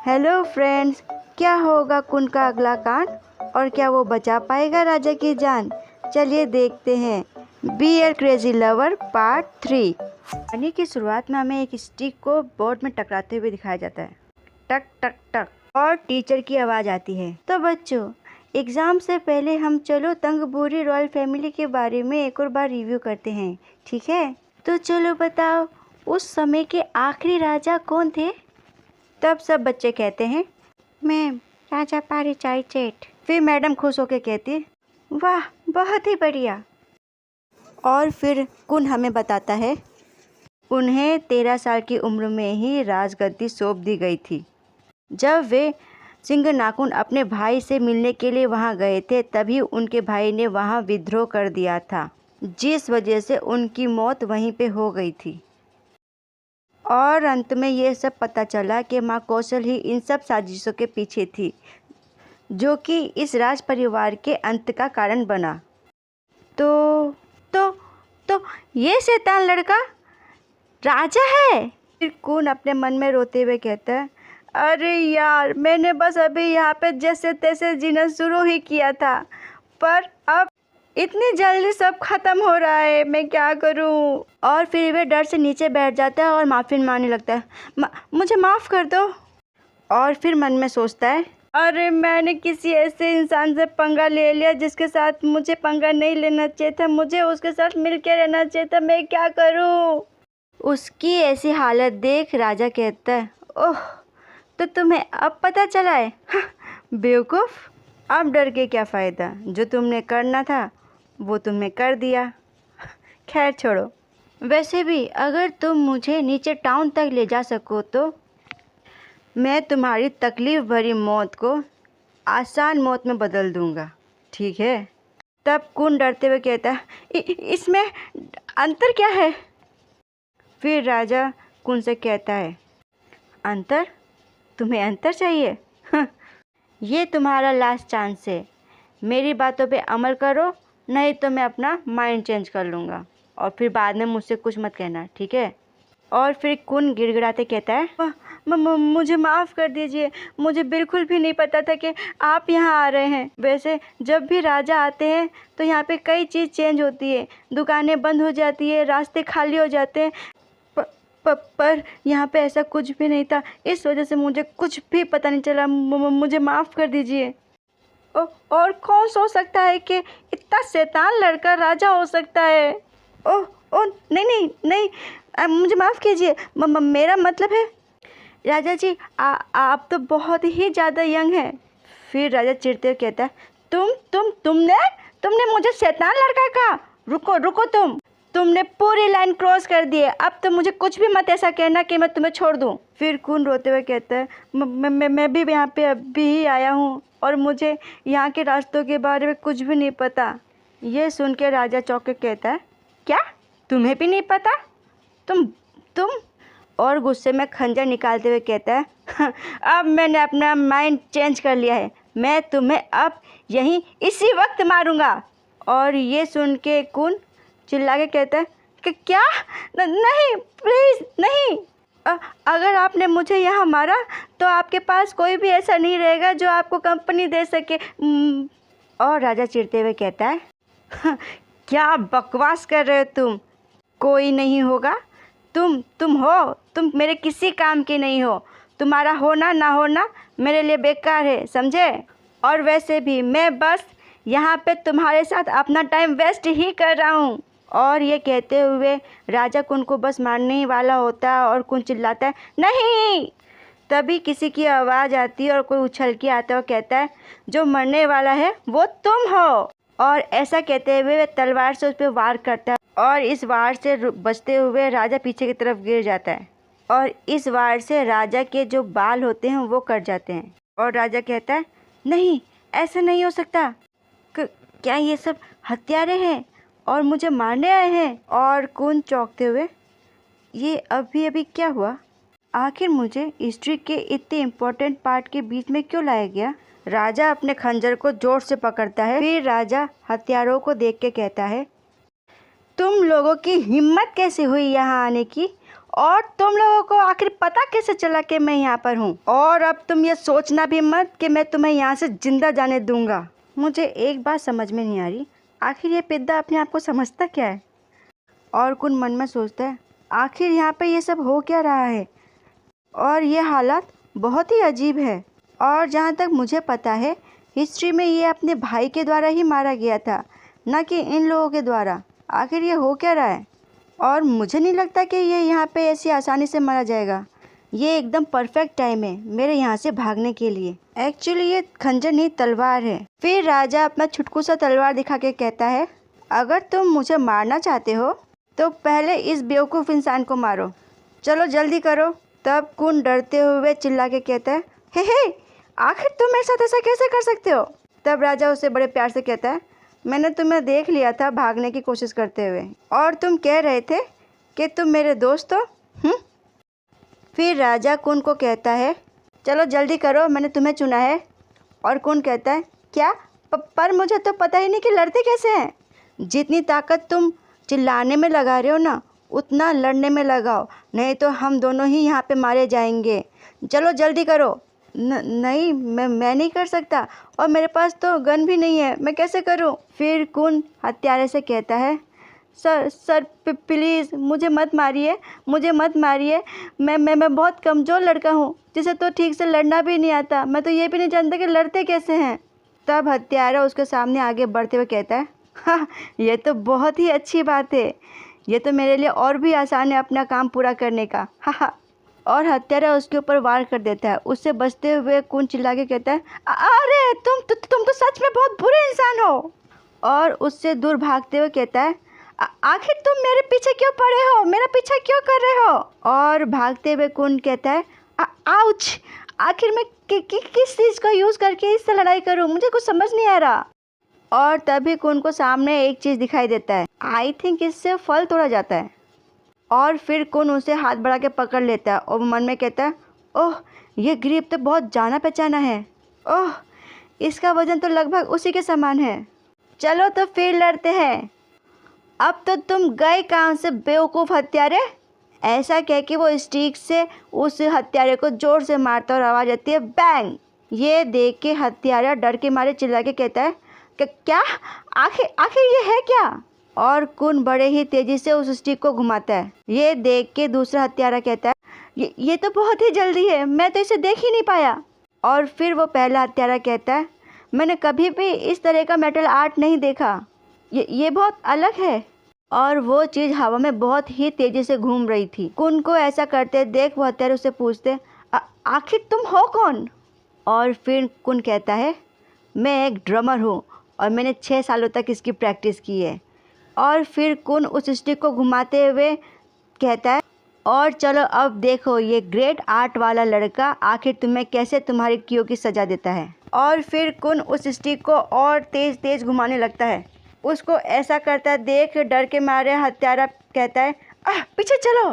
Hello friends, क्या होगा कुन का अगला कांड और क्या वो बचा पाएगा राजा की जान? चलिए देखते हैं be a crazy lover part 3। कहानी की शुरुआत में हमें एक स्टिक को बोर्ड में टकराते हुए दिखाया जाता है। टक टक टक और टीचर की आवाज़ आती है। तो बच्चों, एग्ज़ाम से पहले हम चलो तंगबूरी रॉयल फैमिली के बारे में एक और बार रिव्यू करते हैं, ठीक है? तो चलो बताओ, उस समय के आखिरी राजा कौन थे? तब सब बच्चे कहते हैं मैम, राजा पारिजात। फिर मैडम खुश होकर कहती वाह, बहुत ही बढ़िया। और फिर कुन हमें बताता है उन्हें 13 साल की उम्र में ही राजगद्दी सौंप दी गई थी। जब वे सिंगनाकुन अपने भाई से मिलने के लिए वहां गए थे, तभी उनके भाई ने वहां विद्रोह कर दिया था, जिस वजह से उनकी मौत वहीं पे हो गई थी। और अंत में ये सब पता चला कि माँ कौशल ही इन सब साजिशों के पीछे थी, जो कि इस राज परिवार के अंत का कारण बना। तो ये शैतान लड़का राजा है? फिर कुन अपने मन में रोते हुए कहता है अरे यार, मैंने बस अभी यहाँ पे जैसे तैसे जीना शुरू ही किया था, पर अब इतनी जल्दी सब खत्म हो रहा है, मैं क्या करूं? और फिर वे डर से नीचे बैठ जाता है और माफ़ी मांगने लगता है मुझे माफ़ कर दो। और फिर मन में सोचता है अरे, मैंने किसी ऐसे इंसान से पंगा ले लिया जिसके साथ मुझे पंगा नहीं लेना चाहिए था, मुझे उसके साथ मिल के रहना चाहिए था, मैं क्या करूं? उसकी ऐसी हालत देख राजा कहता है ओह, तो तुम्हें अब पता चला है? बेवकूफ़, अब डर के क्या फ़ायदा, जो तुमने करना था वो तुमने कर दिया। खैर छोड़ो, वैसे भी अगर तुम मुझे नीचे टाउन तक ले जा सको तो मैं तुम्हारी तकलीफ़ भरी मौत को आसान मौत में बदल दूंगा, ठीक है? तब कुन डरते हुए कहता है इसमें अंतर क्या है? फिर राजा कुन से कहता है अंतर? तुम्हें अंतर चाहिए? ये तुम्हारा लास्ट चांस है, मेरी बातों पे अमल करो, नहीं तो मैं अपना माइंड चेंज कर लूँगा और फिर बाद में मुझसे कुछ मत कहना, ठीक है? और फिर कुन गिड़गिड़ाते कहता है मुझे माफ़ कर दीजिए, मुझे बिल्कुल भी नहीं पता था कि आप यहाँ आ रहे हैं। वैसे जब भी राजा आते हैं तो यहाँ पे कई चीज़ चेंज होती है, दुकानें बंद हो जाती है, रास्ते खाली हो जाते हैं, पर यहाँ पे ऐसा कुछ भी नहीं था, इस वजह से मुझे कुछ भी पता नहीं चला, मुझे माफ़ कर दीजिए। और कौन सोच सकता है कि इतना शैतान लड़का राजा हो सकता है? ओह ओह, नहीं, मुझे माफ़ कीजिए, मेरा मतलब है राजा जी, आप तो बहुत ही ज़्यादा यंग हैं। फिर राजा चिढ़ते हुए कहता है तुमने मुझे शैतान लड़का कहा? रुको, तुमने पूरी लाइन क्रॉस कर दी है, अब तो मुझे कुछ भी मत ऐसा कहना कि मैं तुम्हें छोड़ दूं। फिर कुन रोते हुए कहता है मैं भी यहाँ पे अभी ही आया हूँ और मुझे यहाँ के रास्तों के बारे में कुछ भी नहीं पता। ये सुन के राजा चौंक के कहता है क्या, तुम्हें भी नहीं पता? तुम और गुस्से में खंजर निकालते हुए कहता है अब मैंने अपना माइंड चेंज कर लिया है, मैं तुम्हें अब यहीं इसी वक्त मारूंगा। और ये सुन के कुन चिल्ला के कहता है कि क्या? नहीं, प्लीज़ नहीं। अगर आपने मुझे यहाँ मारा तो आपके पास कोई भी ऐसा नहीं रहेगा जो आपको कंपनी दे सके। और राजा चिढ़ते हुए कहता है क्या बकवास कर रहे हो तुम? कोई नहीं होगा, तुम मेरे किसी काम के नहीं हो, तुम्हारा होना ना होना मेरे लिए बेकार है, समझे? और वैसे भी मैं बस यहाँ पे तुम्हारे साथ अपना टाइम वेस्ट ही कर रहा हूँ। और ये कहते हुए राजा कुन को बस मारने ही वाला होता है और कुन चिल्लाता है नहीं। तभी किसी की आवाज़ आती है और कोई उछल के आता है और कहता है जो मरने वाला है वो तुम हो। और ऐसा कहते हुए वे तलवार से उस पर वार करता है और इस वार से बचते हुए राजा पीछे की तरफ गिर जाता है और इस वार से राजा के जो बाल होते हैं वो कट जाते हैं। और राजा कहता है नहीं, ऐसा नहीं हो सकता, क्या ये सब हत्यारे हैं और मुझे मारने आए हैं? और कुन चौंकते हुए ये अभी क्या हुआ? आखिर मुझे हिस्ट्री के इतने इम्पोर्टेंट पार्ट के बीच में क्यों लाया गया? राजा अपने खंजर को जोर से पकड़ता है। फिर राजा हथियारों को देख के कहता है तुम लोगों की हिम्मत कैसे हुई यहाँ आने की और तुम लोगों को आखिर पता कैसे चला कि मैं यहाँ पर हूँ? और अब तुम ये सोचना भी मत कि मैं तुम्हें यहाँ से जिंदा जाने दूंगा। मुझे एक बात समझ में नहीं आ रही, आखिर ये पिद्दा अपने आप को समझता क्या है? और कुन मन में सोचता है आखिर यहाँ पे ये सब हो क्या रहा है, और ये हालात बहुत ही अजीब है। और जहाँ तक मुझे पता है हिस्ट्री में ये अपने भाई के द्वारा ही मारा गया था, ना कि इन लोगों के द्वारा। आखिर ये हो क्या रहा है? और मुझे नहीं लगता कि ये यहाँ पे ऐसी आसानी से मारा जाएगा। ये एकदम परफेक्ट टाइम है मेरे यहाँ से भागने के लिए। एक्चुअली ये खंजर नहीं तलवार है। फिर राजा अपना छुटकू सा तलवार दिखा के कहता है अगर तुम मुझे मारना चाहते हो तो पहले इस बेवकूफ़ इंसान को मारो, चलो जल्दी करो। तब कुन डरते हुए चिल्ला के कहता है हे आखिर तुम मेरे साथ ऐसा कैसे कर सकते हो? तब राजा उसे बड़े प्यार से कहता है मैंने तुम्हें देख लिया था भागने की कोशिश करते हुए, और तुम कह रहे थे कि तुम मेरे दोस्त हो। फिर राजा कुन को कहता है चलो जल्दी करो, मैंने तुम्हें चुना है। और कुन कहता है क्या? पर मुझे तो पता ही नहीं कि लड़ते कैसे हैं। जितनी ताकत तुम चिल्लाने में लगा रहे हो ना, उतना लड़ने में लगाओ, नहीं तो हम दोनों ही यहाँ पे मारे जाएंगे। चलो जल्दी करो। नहीं मैं नहीं कर सकता, और मेरे पास तो गन भी नहीं है, मैं कैसे करूँ? फिर कुन हत्यारे से कहता है सर प्लीज़ मुझे मत मारिए, मुझे मत मारिए। मैं बहुत कमज़ोर लड़का हूँ जिसे तो ठीक से लड़ना भी नहीं आता। मैं तो ये भी नहीं जानता कि लड़ते कैसे हैं। तब हत्यारा उसके सामने आगे बढ़ते हुए कहता है हाँ ये तो बहुत ही अच्छी बात है, ये तो मेरे लिए और भी आसान है अपना काम पूरा करने का। हाँ। और हत्यारा उसके ऊपर वार कर देता है। उससे बचते हुए कुन चिल्ला के कहता है अरे तुम तो सच में बहुत बुरे इंसान हो। और उससे दूर भागते हुए कहता है आखिर तुम मेरे पीछे क्यों पड़े हो, मेरा पीछा क्यों कर रहे हो? और भागते हुए कुन कहता है आउच, आखिर मैं किस चीज़ को यूज़ करके इससे लड़ाई करूं, मुझे कुछ समझ नहीं आ रहा। और तभी कुन को सामने एक चीज़ दिखाई देता है। आई थिंक इससे फल तोड़ा जाता है। और फिर कुन उसे हाथ बढ़ा के पकड़ लेता है और मन में कहता है ओह ये ग्रिप तो बहुत जाना पहचाना है, ओह इसका वजन तो लगभग उसी के समान है। चलो तो फिर लड़ते हैं। अब तो तुम गए कहाँ से बेवकूफ़ हत्यारे? ऐसा कह के वो स्टिक से उस हत्यारे को जोर से मारता और आवाज़ आती है बैंग। ये देख के हत्यारा डर के मारे चिल्ला के कहता है कि क्या? आखिर ये है क्या? और कुन बड़े ही तेज़ी से उस स्टिक को घुमाता है। ये देख के दूसरा हत्यारा कहता है ये तो बहुत ही जल्दी है, मैं तो इसे देख ही नहीं पाया। और फिर वो पहला हत्यारा कहता है मैंने कभी भी इस तरह का मेटल आर्ट नहीं देखा, ये बहुत अलग है। और वो चीज़ हवा में बहुत ही तेज़ी से घूम रही थी। कुन को ऐसा करते देख वो हत्यारे उससे पूछते आखिर तुम हो कौन? और फिर कुन कहता है मैं एक ड्रमर हूँ और मैंने 6 सालों तक इसकी प्रैक्टिस की है। और फिर कुन उस स्टिक को घुमाते हुए कहता है और चलो अब देखो ये ग्रेट आर्ट वाला लड़का आखिर तुम्हें कैसे तुम्हारी कियों की सज़ा देता है। और फिर कुन उस स्टिक को और तेज़ तेज़ घुमाने लगता है। उसको ऐसा करता देख डर के मारे हत्यारा कहता है पीछे चलो,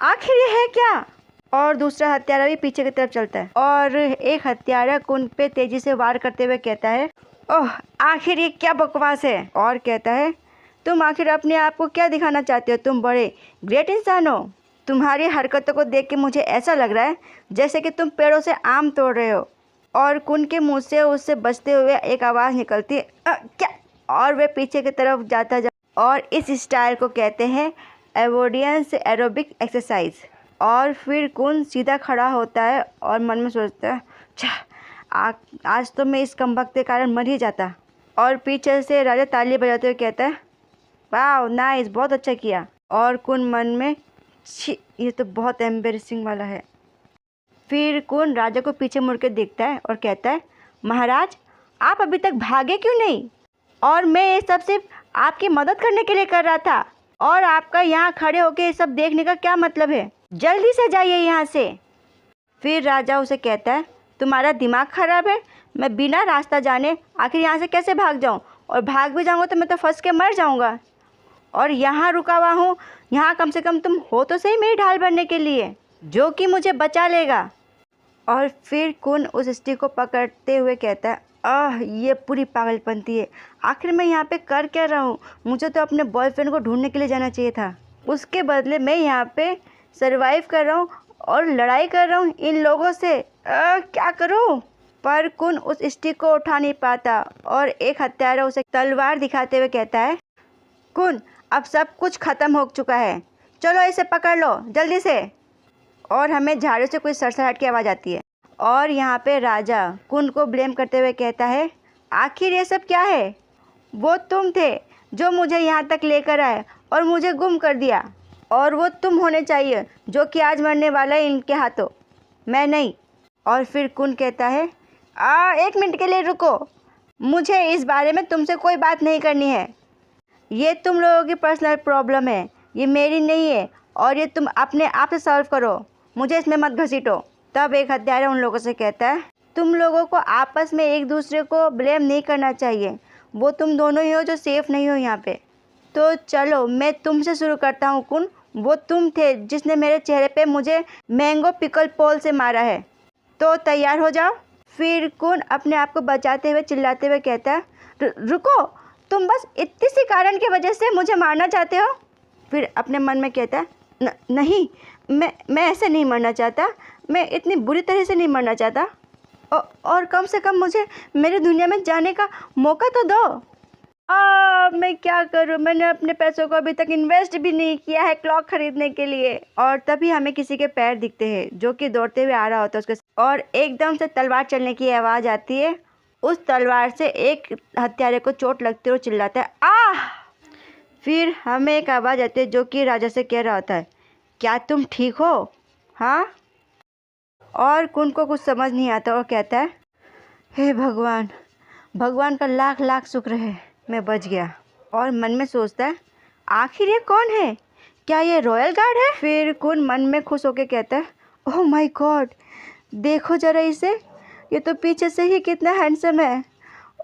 आखिर ये है क्या? और दूसरा हत्यारा भी पीछे की तरफ चलता है। और एक हत्यारा कुन पे तेज़ी से वार करते हुए कहता है ओह आखिर ये क्या बकवास है? और कहता है तुम आखिर अपने आप को क्या दिखाना चाहते हो? तुम बड़े ग्रेट इंसान हो। तुम्हारी हरकतों को देख के मुझे ऐसा लग रहा है जैसे कि तुम पेड़ों से आम तोड़ रहे हो। और कुन के मुंह से उससे बचते हुए एक आवाज़ निकलती है क्या? और वे पीछे की तरफ जाता और इस स्टाइल को कहते हैं एवोडियंस एरोबिक एक्सरसाइज। और फिर कुन सीधा खड़ा होता है और मन में सोचता है आज तो मैं इस कमबख्त के कारण मर ही जाता। और पीछे से राजा ताली बजाते हुए कहता है वाह नाइस, बहुत अच्छा किया। और कुन मन में छी ये तो बहुत एम्बेरसिंग वाला है। फिर कुन राजा को पीछे मुड़ के देखता है और कहता है महाराज आप अभी तक भागे क्यों नहीं? और मैं ये सब सिर्फ आपकी मदद करने के लिए कर रहा था, और आपका यहाँ खड़े होकर ये सब देखने का क्या मतलब है? जल्दी से जाइए यहाँ से। फिर राजा उसे कहता है तुम्हारा दिमाग खराब है, मैं बिना रास्ता जाने आखिर यहाँ से कैसे भाग जाऊँ? और भाग भी जाऊँगा तो मैं तो फंस के मर जाऊँगा। और यहाँ रुका हुआ हूँ, यहाँ कम से कम तुम हो तो सही मेरी ढाल बनने के लिए, जो कि मुझे बचा लेगा। और फिर कुन उस स्टिक को पकड़ते हुए कहता है ये पूरी पागलपंती है, आखिर मैं यहाँ पे कर क्या रहा हूँ? मुझे तो अपने बॉयफ्रेंड को ढूंढने के लिए जाना चाहिए था, उसके बदले मैं यहाँ पे सरवाइव कर रहा हूँ और लड़ाई कर रहा हूँ इन लोगों से। क्या करूँ? पर कुन उस स्टिक को उठा नहीं पाता और एक हत्यारा उसे तलवार दिखाते हुए कहता है, कुन अब सब कुछ ख़त्म हो चुका है, चलो इसे पकड़ लो जल्दी से। और हमें झाड़ू से कोई सरसराहट की आवाज़ आती है और यहाँ पे राजा कुन को ब्लेम करते हुए कहता है, आखिर ये सब क्या है? वो तुम थे जो मुझे यहाँ तक लेकर आए और मुझे गुम कर दिया, और वो तुम होने चाहिए जो कि आज मरने वाला है इनके हाथों, मैं नहीं। और फिर कुन कहता है, एक मिनट के लिए रुको, मुझे इस बारे में तुमसे कोई बात नहीं करनी है। ये तुम लोगों की पर्सनल प्रॉब्लम है, ये मेरी नहीं है, और ये तुम अपने आप से सॉल्व करो, मुझे इसमें मत घसीटो। तब एक हत्यारा उन लोगों से कहता है, तुम लोगों को आपस में एक दूसरे को ब्लेम नहीं करना चाहिए, वो तुम दोनों ही हो जो सेफ़ नहीं हो यहाँ पे। तो चलो मैं तुमसे शुरू करता हूँ कुन, वो तुम थे जिसने मेरे चेहरे पे मुझे मैंगो पिकल पोल से मारा है, तो तैयार हो जाओ। फिर कुन अपने आप को बचाते हुए चिल्लाते हुए कहता है, रुको, तुम बस इतनी सी कारण की वजह से मुझे मारना चाहते हो? फिर अपने मन में कहता है, नहीं, मैं ऐसे नहीं मरना चाहता, मैं इतनी बुरी तरह से नहीं मरना चाहता, और कम से कम मुझे मेरी दुनिया में जाने का मौका तो दो। मैं क्या करूं, मैंने अपने पैसों को अभी तक इन्वेस्ट भी नहीं किया है क्लॉक खरीदने के लिए। और तभी हमें किसी के पैर दिखते हैं जो कि दौड़ते हुए आ रहा होता है उसके, और एकदम से तलवार चलने की आवाज़ आती है। उस तलवार से एक हत्यारे को चोट लगते हुए चिल्लाता है, आह! फिर हमें एक आवाज़ आती है जो कि राजा से कह रहा होता है, क्या तुम ठीक हो? हाँ? और कुन को कुछ समझ नहीं आता और कहता है, हे भगवान, भगवान का लाख लाख शुक्र है मैं बच गया। और मन में सोचता है, आखिर ये कौन है? क्या ये रॉयल गार्ड है? फिर कुन मन में खुश होकर कहता है, ओह माय गॉड, देखो ज़रा इसे, ये तो पीछे से ही कितना हैंडसम है,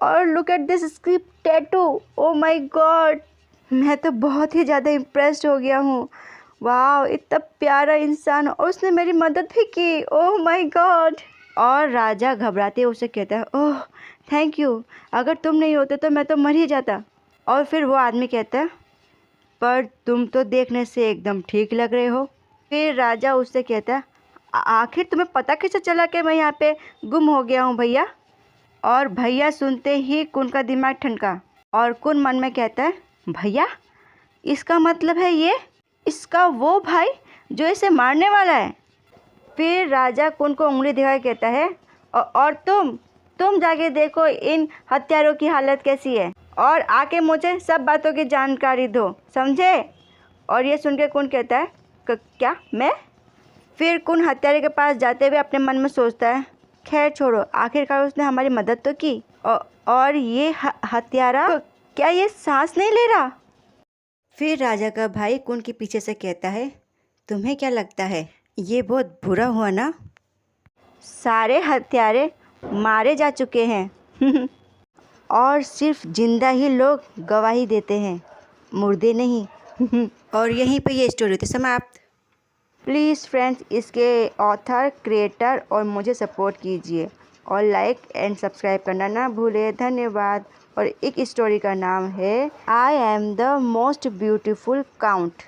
और look at this script tattoo, oh my God, मैं तो बहुत ही ज़्यादा इम्प्रेस्ड हो गया हूँ। वाह, इतना प्यारा इंसान, और उसने मेरी मदद भी की, ओह माय गॉड। और राजा घबराते उसे कहता है, ओह थैंक यू, अगर तुम नहीं होते तो मैं तो मर ही जाता। और फिर वो आदमी कहता है, पर तुम तो देखने से एकदम ठीक लग रहे हो। फिर राजा उससे कहता है, आखिर तुम्हें पता कैसे चला कि मैं यहाँ पे गुम हो गया हूँ भैया? और भैया सुनते ही कुन का दिमाग ठनका, और कुन मन में कहता है, भैया, इसका मतलब है ये इसका वो भाई जो इसे मारने वाला है। फिर राजा कुन को उंगली दिखा के कहता है, और तुम जाके देखो इन हत्यारों की हालत कैसी है, और आके मुझे सब बातों की जानकारी दो, समझे? और ये सुन के कुन कहता है, क्या मैं? फिर कुन हत्यारे के पास जाते हुए अपने मन में सोचता है, खैर छोड़ो, आखिरकार उसने हमारी मदद तो की। और ये हत्यारा, क्या ये सांस नहीं ले रहा? फिर राजा का भाई कुन के पीछे से कहता है, तुम्हें क्या लगता है ये बहुत बुरा हुआ ना? सारे हत्यारे मारे जा चुके हैं और सिर्फ जिंदा ही लोग गवाही देते हैं, मुर्दे नहीं। और यहीं पे ये स्टोरी होती समाप्त। प्लीज़ फ्रेंड्स, इसके ऑथर, क्रिएटर और मुझे सपोर्ट कीजिए, और लाइक एंड सब्सक्राइब करना ना भूलें। धन्यवाद। और एक स्टोरी का नाम है I am the most beautiful count.